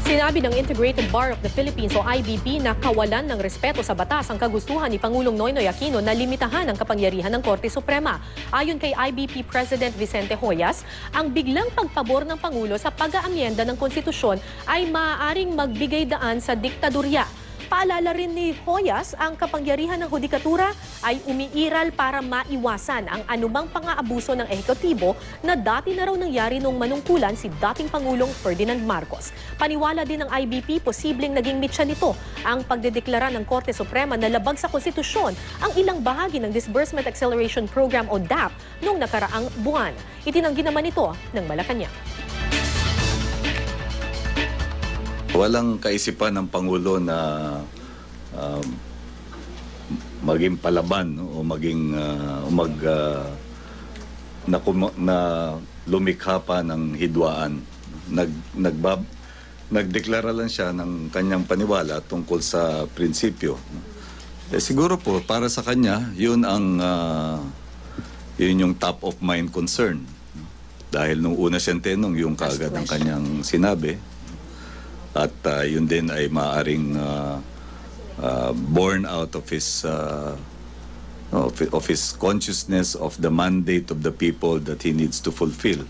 Sinabi ng Integrated Bar of the Philippines o IBP na kawalan ng respeto sa batas ang kagustuhan ni Pangulong Noynoy Aquino na limitahan ang kapangyarihan ng Korte Suprema. Ayon kay IBP President Vicente Hoyas, ang biglang pagpabor ng Pangulo sa pag-aamyenda ng konstitusyon ay maaaring magbigay daan sa diktadurya. Paalala rin ni Hoyas, ang kapangyarihan ng hudikatura ay umiiral para maiwasan ang anumang pang-aabuso ng ehekutibo na dati na raw nangyari nung manungkulan si dating Pangulong Ferdinand Marcos. Paniwala din ng IBP, posibleng naging mitya nito ang pagdedeklara ng Korte Suprema na labag sa konstitusyon ang ilang bahagi ng Disbursement Acceleration Program o DAP noong nakaraang buwan. Itinanggi naman ito ng Malacanang. Walang kaisipan ng Pangulo na maging palaban o maging na lumikha pa ng hidwaan. Nagdeklara lang siya ng kanyang paniwala tungkol sa prinsipyo. Siguro po para sa kanya yun yung top of mind concern. Dahil nung una siyang tenong yung kaagad ng kanyang sinabi. At yun din ay maaring born out of his consciousness of the mandate of the people that he needs to fulfill.